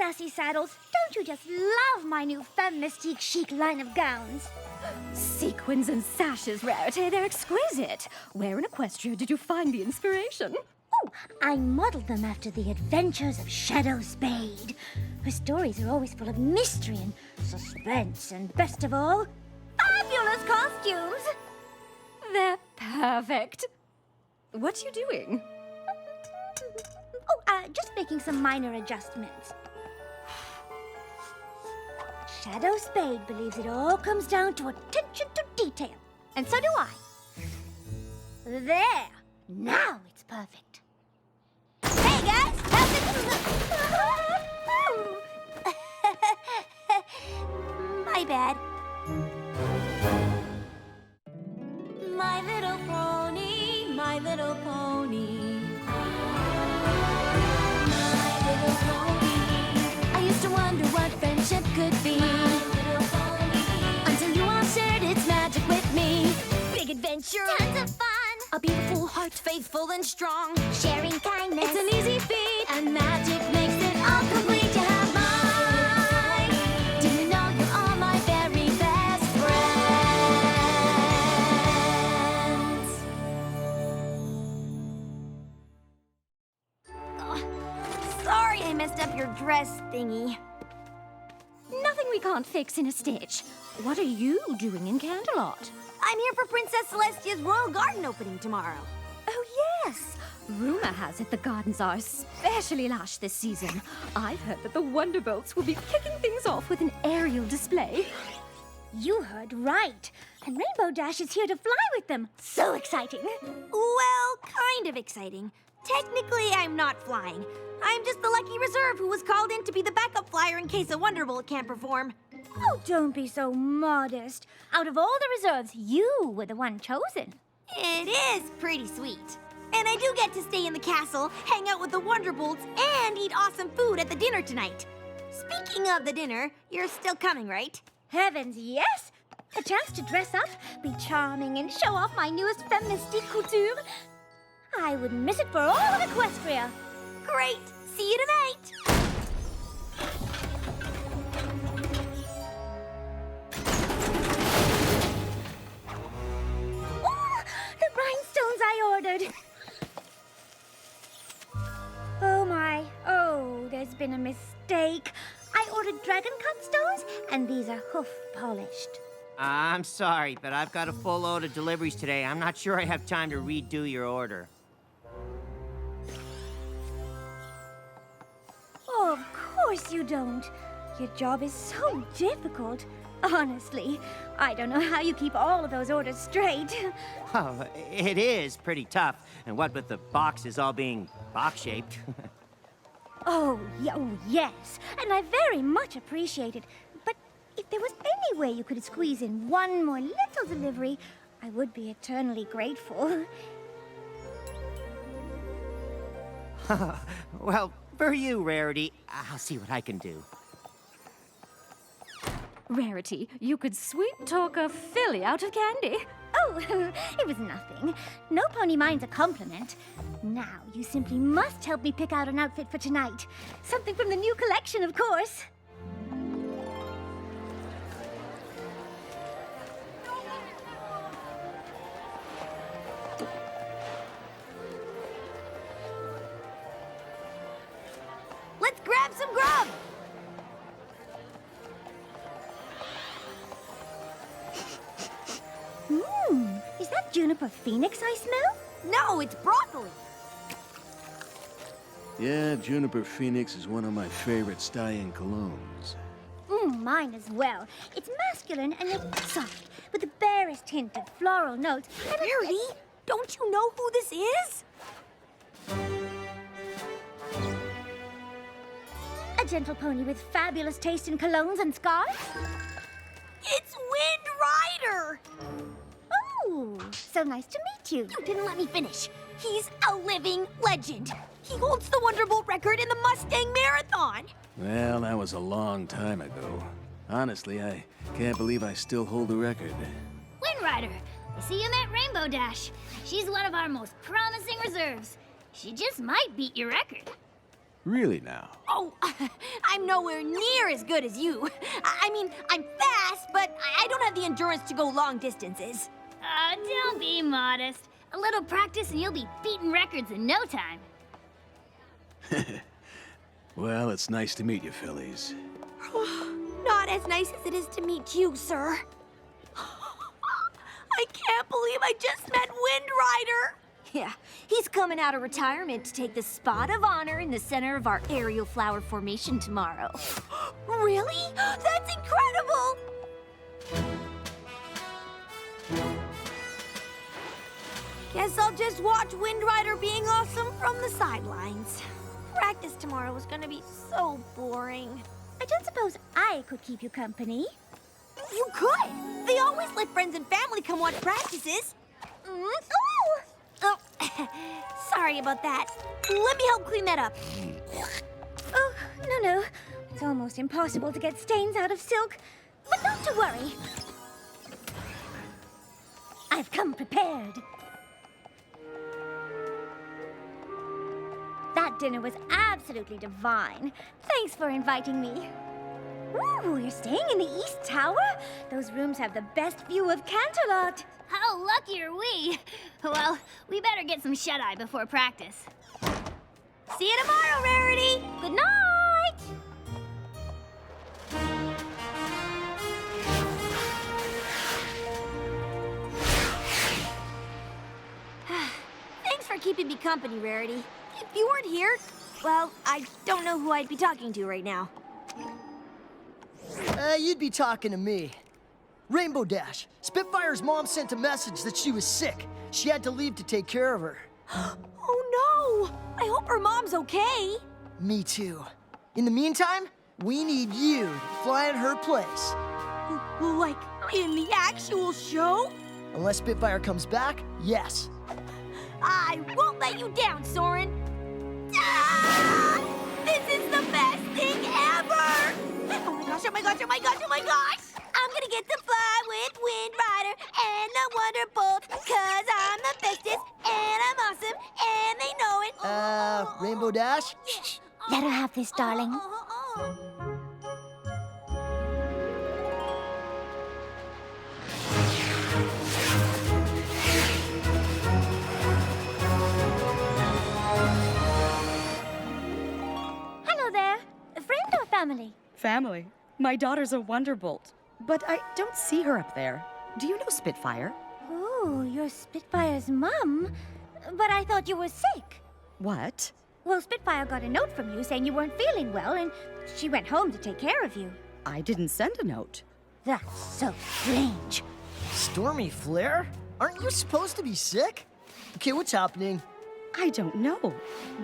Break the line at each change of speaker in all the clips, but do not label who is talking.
Sassy Saddles. Don't you just love my new Femme Mystique chic line of gowns?
Sequins and sashes, Rarity, they're exquisite. Where in Equestria did you find the inspiration?
Oh, I modeled them after the adventures of Shadow Spade. Her stories are always full of mystery and suspense, and best of all, fabulous costumes.
They're perfect. What are you doing?
Just making some minor adjustments. Shadow Spade believes it all comes down to attention to detail. And so do I. There! Now it's perfect. Hey, guys! How's it... My bad. My little pony, my little pony. I used to wonder what friendship could be. Until you all shared its magic with me. Big adventure, tons of fun. A beautiful heart, faithful and strong. Sharing kindness, it's an easy feat. And magic makes it all complete. You have mine. Do you know you're all my very best friends? Sorry I messed up your dress thingy.
Nothing we can't fix in a stitch. What are you doing in Canterlot?
I'm here for Princess Celestia's Royal Garden opening tomorrow.
Oh, yes. Rumor has it the gardens are especially lush this season. I've heard that the Wonderbolts will be kicking things off with an aerial display.
You heard right. And Rainbow Dash is here to fly with them. So exciting. Well, kind of exciting. Technically, I'm not flying. I'm just the lucky reserve who was called in to be the backup flyer in case a Wonderbolt can't perform. Oh, don't be so modest. Out of all the reserves, you were the one chosen. It is pretty sweet. And I do get to stay in the castle, hang out with the Wonderbolts, and eat awesome food at the dinner tonight. Speaking of the dinner, you're still coming, right? Heavens, yes! A chance to dress up, be charming, and show off my newest Femme Mystique couture. I wouldn't miss it for all of Equestria. Great! See you tonight! Oh, the rhinestones I ordered! Oh my, oh, there's been a mistake. I ordered dragon cut stones, and these are hoof polished.
I'm sorry, but I've got a full load of deliveries today. I'm not sure I have time to redo your order.
Oh, of course you don't. Your job is so difficult. Honestly, I don't know how you keep all of those orders straight.
Oh, it is pretty tough, and what with the boxes all being box-shaped.
Oh, yes, and I very much appreciate it. But if there was any way you could squeeze in one more little delivery, I would be eternally grateful.
Well, for you, Rarity, I'll see what I can do.
Rarity, you could sweet-talk a filly out of candy.
Oh, it was nothing. No pony minds a compliment. Now, you simply must help me pick out an outfit for tonight. Something from the new collection, of course. Let's grab some grub! Is that juniper phoenix I smell? No, it's broccoli.
Yeah, juniper phoenix is one of my favorite stallion colognes.
Mine as well. It's masculine and it's soft, with the barest hint of floral notes. And Rarity, don't you know who this is? A gentle pony with fabulous taste in colognes and scarves? It's Wind Rider! Oh, so nice to meet you. You didn't let me finish. He's a living legend. He holds the Wonderbolt record in the Mustang Marathon.
Well, that was a long time ago. Honestly, I can't believe I still hold the record.
Wind Rider, I see you met Rainbow Dash. She's one of our most promising reserves. She just might beat your record.
Really now?
Oh, I'm nowhere near as good as you. I mean, I'm fast, but I don't have the endurance to go long distances.
Don't be modest. A little practice and you'll be beating records in no time.
Well, it's nice to meet you, Phillies.
Not as nice as it is to meet you, sir. I can't believe I just met Wind Rider.
Yeah, he's coming out of retirement to take the spot of honor in the center of our aerial flower formation tomorrow.
Really? That's incredible! Guess I'll just watch Wind Rider being awesome from the sidelines. Practice tomorrow is gonna be so boring.
I don't suppose I could keep you company.
You could! They always let friends and family come watch practices. Oh, sorry about that. Let me help clean that up.
Oh, no. It's almost impossible to get stains out of silk. But not to worry. I've come prepared. That dinner was absolutely divine. Thanks for inviting me. Ooh, you're staying in the East Tower? Those rooms have the best view of Canterlot.
How lucky are we? Well, we better get some shut-eye before practice.
See you tomorrow, Rarity.
Good night!
Thanks for keeping me company, Rarity. If you weren't here, well, I don't know who I'd be talking to right now.
You'd be talking to me. Rainbow Dash, Spitfire's mom sent a message that she was sick. She had to leave to take care of her.
Oh no! I hope her mom's okay.
Me too. In the meantime, we need you to fly in her place.
Like, in the actual show?
Unless Spitfire comes back, yes.
I won't let you down, Soren. Ah! This is the best thing ever! Oh my gosh, oh my gosh, oh my gosh, oh my gosh! I'm gonna get to fly with Wind Rider and the Wonderbolt, 'cause I'm the bestest and I'm awesome and they know it.
Rainbow Dash?
Let her have this, darling. Hello there. A friend or family?
Family. My daughter's a Wonderbolt, but I don't see her up there. Do you know Spitfire?
Oh, you're Spitfire's mum. But I thought you were sick.
What?
Well, Spitfire got a note from you saying you weren't feeling well, and she went home to take care of you.
I didn't send a note.
That's so strange.
Stormy Flare? Aren't you supposed to be sick? Okay, what's happening?
I don't know,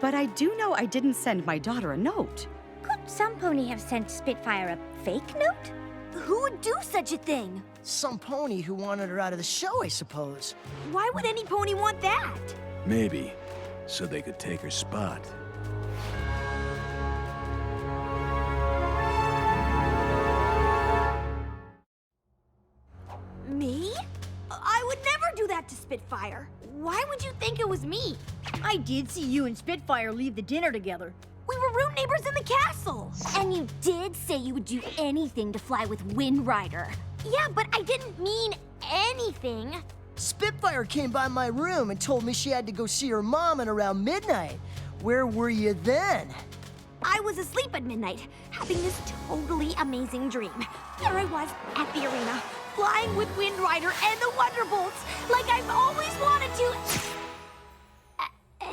but I do know I didn't send my daughter a note.
Could some pony have sent Spitfire a fake note?
Who would do such a thing?
Some pony who wanted her out of the show, I suppose.
Why would any pony want that?
Maybe, so they could take her spot.
Me? I would never do that to Spitfire. Why would you think it was me?
I did see you and Spitfire leave the dinner together.
We were room neighbors in the castle.
And you did say you would do anything to fly with Wind Rider.
Yeah, but I didn't mean anything.
Spitfire came by my room and told me she had to go see her mom at around midnight. Where were you then?
I was asleep at midnight, having this totally amazing dream. There I was at the arena, flying with Wind Rider and the Wonderbolts, like I've always wanted to.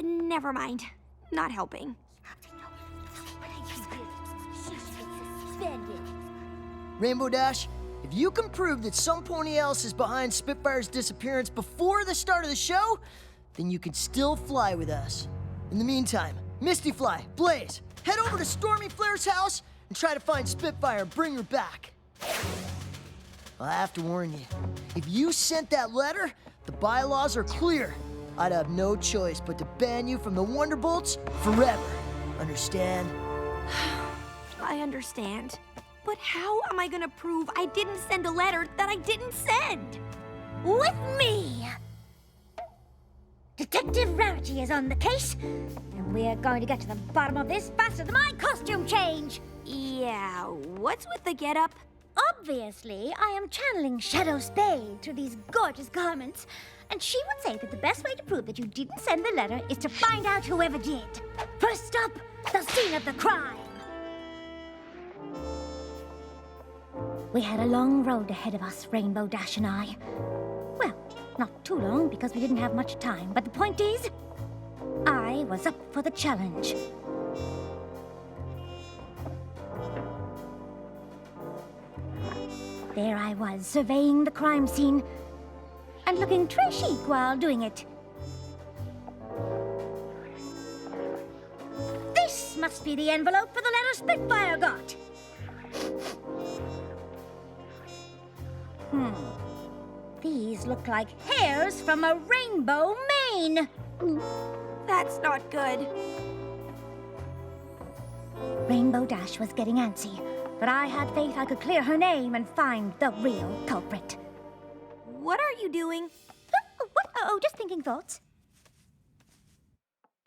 Never mind. Not helping.
Rainbow Dash, if you can prove that some pony else is behind Spitfire's disappearance before the start of the show, then you can still fly with us. In the meantime, Misty Fly, Blaze, head over to Stormy Flare's house and try to find Spitfire and bring her back. I have to warn you, if you sent that letter, the bylaws are clear. I'd have no choice but to ban you from the Wonderbolts forever. Understand?
I understand. But how am I gonna prove I didn't send a letter that I didn't send? With me!
Detective Rarity is on the case, and we're going to get to the bottom of this faster than my costume change.
Yeah, what's with the getup?
Obviously, I am channeling Shadow Spade through these gorgeous garments, and she would say that the best way to prove that you didn't send the letter is to find out whoever did. First stop, the scene of the crime. We had a long road ahead of us, Rainbow Dash and I. Well, not too long because we didn't have much time, but the point is, I was up for the challenge. There I was, surveying the crime scene, and looking très chic while doing it. This must be the envelope for the letter Spitfire got. These look like hairs from a rainbow mane.
That's not good.
Rainbow Dash was getting antsy, but I had faith I could clear her name and find the real culprit.
What are you doing?
Oh, just thinking thoughts.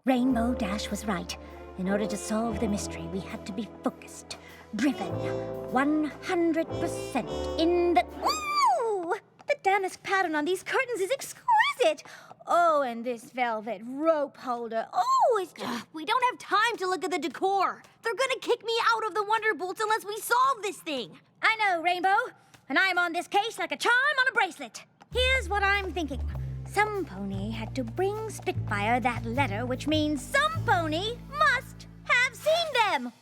Rainbow Dash was right. In order to solve the mystery, we had to be focused, driven, 100% in the... Ooh! The damask pattern on these curtains is exquisite. Oh, and this velvet rope holder. Oh, it's just...
We don't have time to look at the decor. They're gonna kick me out of the Wonderbolts unless we solve this thing.
I know, Rainbow. And I'm on this case like a charm on a bracelet. Here's what I'm thinking. Some pony had to bring Spitfire that letter, which means some pony must have seen them.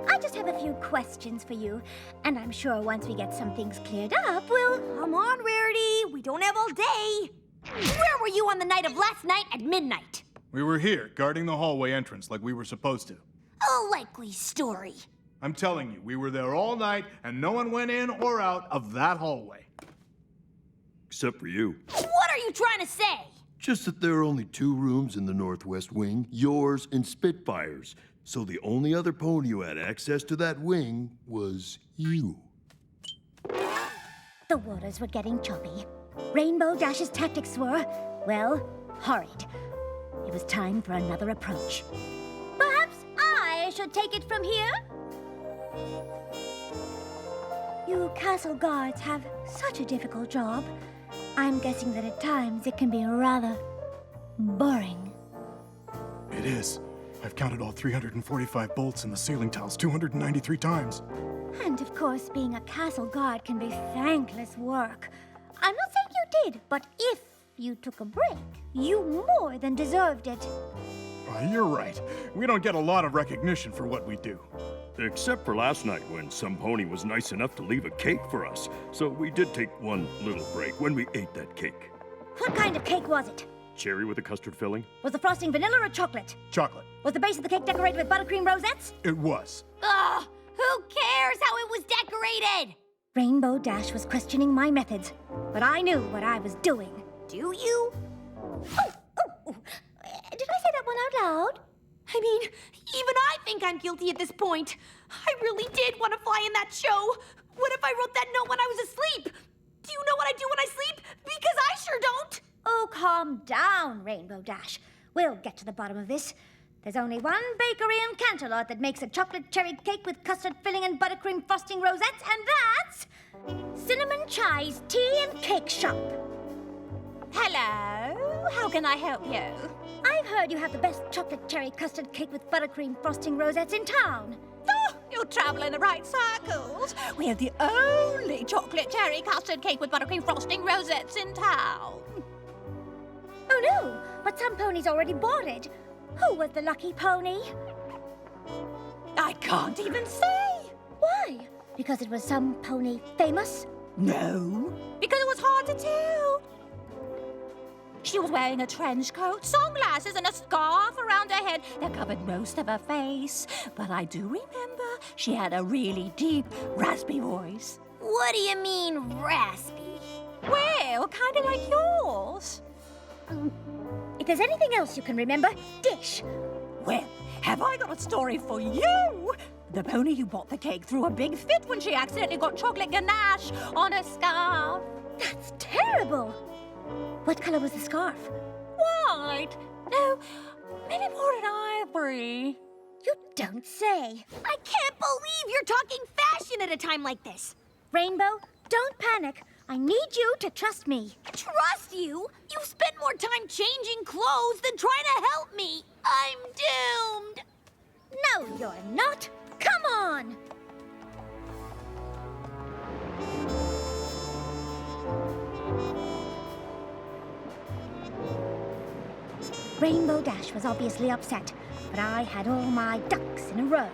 I just have a few questions for you, and I'm sure once we get some things cleared up, we'll...
Come on, Rarity. We don't have all day. Where were you on the night of last night at midnight?
We were here, guarding the hallway entrance like we were supposed to.
A likely story.
I'm telling you, we were there all night, and no one went in or out of that hallway.
Except for you.
What are you trying to say?
Just that there are only 2 rooms in the northwest wing, yours and Spitfire's. So the only other pony who had access to that wing was you.
The waters were getting choppy. Rainbow Dash's tactics were, well, horrid. It was time for another approach. Perhaps I should take it from here? You castle guards have such a difficult job. I'm guessing that at times it can be rather boring.
It is. I've counted all 345 bolts in the ceiling tiles 293 times.
And of course, being a castle guard can be thankless work. I'm not saying you did, but if you took a break, you more than deserved it.
You're right. We don't get a lot of recognition for what we do.
Except for last night when some pony was nice enough to leave a cake for us. So we did take one little break when we ate that cake.
What kind of cake was it?
Cherry with a custard filling?
Was the frosting vanilla or chocolate?
Chocolate.
Was the base of the cake decorated with buttercream rosettes?
It was.
Ugh! Who cares how it was decorated?
Rainbow Dash was questioning my methods, but I knew what I was doing.
Do you?
Did I say that one out loud?
I mean, even I think I'm guilty at this point. I really did want to fly in that show. What if I wrote that note when I was asleep? Do you know what I do when I sleep? Because I sure don't.
Oh, calm down, Rainbow Dash. We'll get to the bottom of this. There's only one bakery in Canterlot that makes a chocolate cherry cake with custard filling and buttercream frosting rosettes, and that's Cinnamon Chai's Tea and Cake Shop.
Hello, how can I help you?
I've heard you have the best chocolate cherry custard cake with buttercream frosting rosettes in town.
Oh, you travel in the right circles. We have the only chocolate cherry custard cake with buttercream frosting rosettes in town.
Oh no, but some ponies already bought it. Who was the lucky pony?
I can't even say.
Why? Because it was some pony famous?
No, because it was hard to tell. She was wearing a trench coat, sunglasses, and a scarf around her head that covered most of her face. But I do remember she had a really deep, raspy voice.
What do you mean, raspy?
Well, kind of like yours.
If there's anything else you can remember, dish.
Well, have I got a story for you? The pony who bought the cake threw a big fit when she accidentally got chocolate ganache on her scarf.
That's terrible. What color was the scarf?
White? No, maybe more than ivory.
You don't say.
I can't believe you're talking fashion at a time like this.
Rainbow, don't panic. I need you to trust me.
Trust you? You've spent more time changing clothes than trying to help me. I'm doomed.
No, you're not. Come on. Rainbow Dash was obviously upset, but I had all my ducks in a row.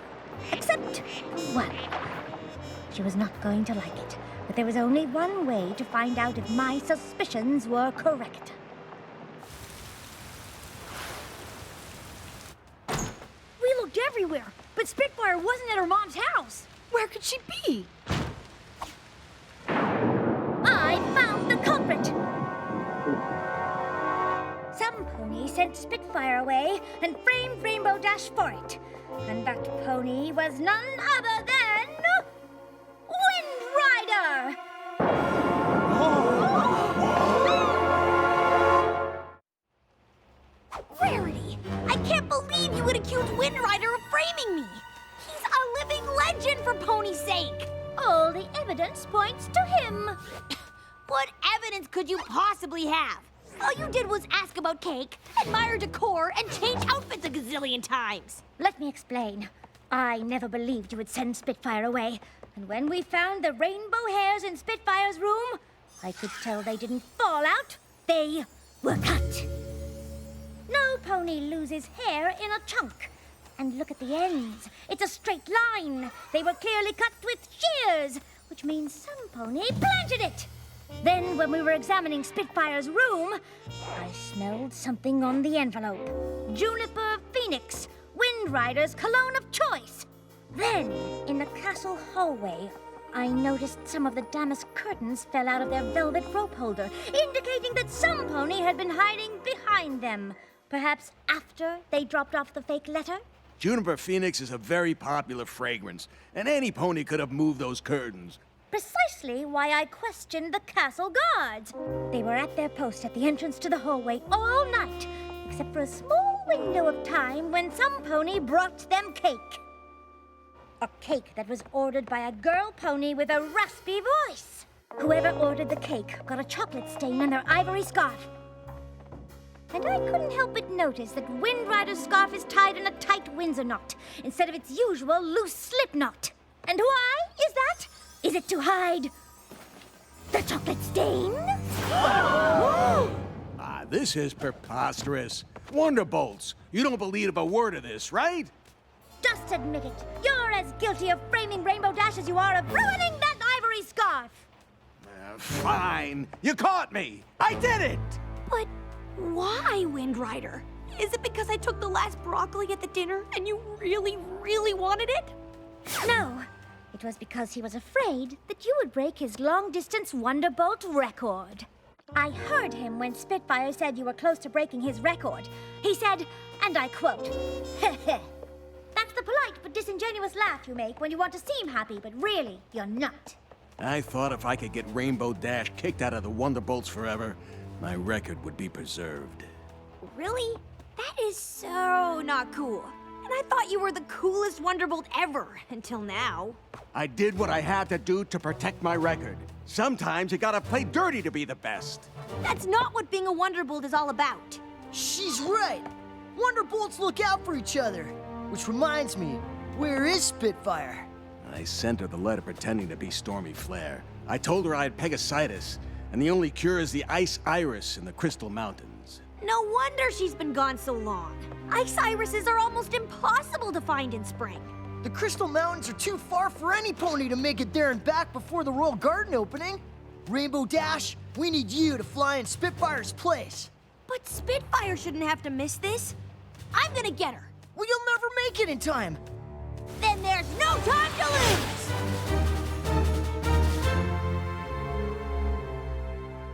Except one. She was not going to like it, but there was only one way to find out if my suspicions were correct.
We looked everywhere, but Spitfire wasn't at her mom's house. Where could she be?
I found the culprit! Some pony sent Spitfire away and framed Rainbow Dash for it. And that pony was none other than... Wind Rider!
Rarity, I can't believe you would accuse Wind Rider of framing me. He's a living legend for Pony's sake.
All the evidence points to him.
What evidence could you possibly have? All you did was ask about cake, admire decor, and change outfits a gazillion times.
Let me explain. I never believed you would send Spitfire away. And when we found the rainbow hairs in Spitfire's room, I could tell they didn't fall out. They were cut. No pony loses hair in a chunk. And look at the ends. It's a straight line. They were clearly cut with shears, which means some pony planted it. Then, when we were examining Spitfire's room, I smelled something on the envelope. Juniper Phoenix, Wind Rider's cologne of choice. Then, in the castle hallway, I noticed some of the damask curtains fell out of their velvet rope holder, indicating that some pony had been hiding behind them. Perhaps after they dropped off the fake letter?
Juniper Phoenix is a very popular fragrance, and any pony could have moved those curtains.
Precisely why I questioned the castle guards. They were at their post at the entrance to the hallway all night, except for a small window of time when some pony brought them cake. A cake that was ordered by a girl pony with a raspy voice. Whoever ordered the cake got a chocolate stain on their ivory scarf. And I couldn't help but notice that Wind Rider's scarf is tied in a tight Windsor knot instead of its usual loose slip knot. And why is that? Is it to hide the chocolate stain?
This is preposterous. Wonderbolts, you don't believe a word of this, right?
Just admit it. You're as guilty of framing Rainbow Dash as you are of ruining that ivory scarf.
Fine. You caught me. I did it.
But why, Wind Rider? Is it because I took the last broccoli at the dinner and you really, really wanted it?
No. It was because he was afraid that you would break his long-distance Wonderbolt record. I heard him when Spitfire said you were close to breaking his record. He said, and I quote, "Heh heh. That's the polite but disingenuous laugh you make when you want to seem happy, but really, you're not."
I thought if I could get Rainbow Dash kicked out of the Wonderbolts forever, my record would be preserved.
Really? That is so not cool. And I thought you were the coolest Wonderbolt ever, until now.
I did what I had to do to protect my record. Sometimes you gotta play dirty to be the best.
That's not what being a Wonderbolt is all about.
She's right. Wonderbolts look out for each other. Which reminds me, where is Spitfire?
I sent her the letter pretending to be Stormy Flare. I told her I had Pegasitis, and the only cure is the ice iris in the Crystal Mountains.
No wonder she's been gone so long. Ice irises are almost impossible to find in spring.
The Crystal Mountains are too far for any pony to make it there and back before the Royal Garden opening. Rainbow Dash, we need you to fly in Spitfire's place.
But Spitfire shouldn't have to miss this. I'm gonna get her.
Well, you'll never make it in time.
Then there's no time to lose!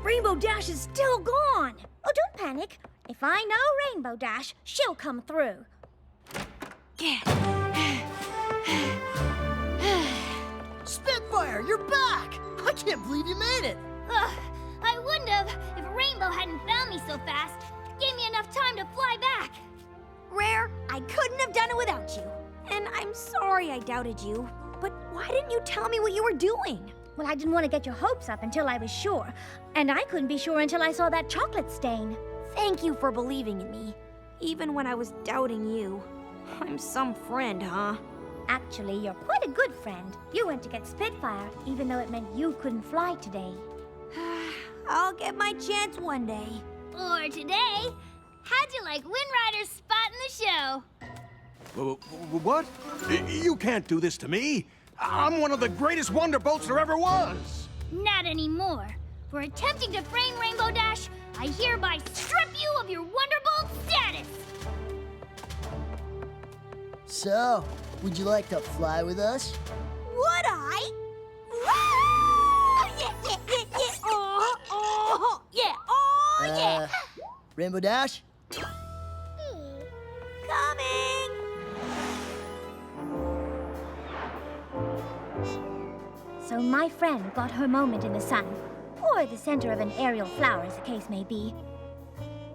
Rainbow Dash is still gone. Oh, don't panic. If I know Rainbow Dash, she'll come through.
Spitfire, you're back! I can't believe you made it.
I wouldn't have if Rainbow hadn't found me so fast. Gave me enough time to fly back.
Rare, I couldn't have done it without you. And I'm sorry I doubted you. But why didn't you tell me what you were doing?
Well, I didn't want to get your hopes up until I was sure. And I couldn't be sure until I saw that chocolate stain.
Thank you for believing in me, even when I was doubting you. I'm some friend, huh?
Actually, you're quite a good friend. You went to get Spitfire, even though it meant you couldn't fly today.
I'll get my chance one day.
Or today. How'd you like Wind Rider's spot in the show?
What? You can't do this to me. I'm one of the greatest Wonderbolts there ever was.
Not anymore. For attempting to frame Rainbow Dash, I hereby strip you of your Wonderbolt status.
So, would you like to fly with us?
Would I? Woo! Yeah, yeah, yeah, yeah. Oh, yeah, oh, yeah.
Rainbow Dash?
Coming.
So my friend got her moment in the sun, or the center of an aerial flower, as the case may be.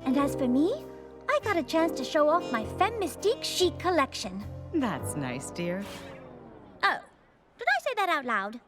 And as for me, I got a chance to show off my Femme Mystique chic collection.
That's nice, dear.
Oh, did I say that out loud?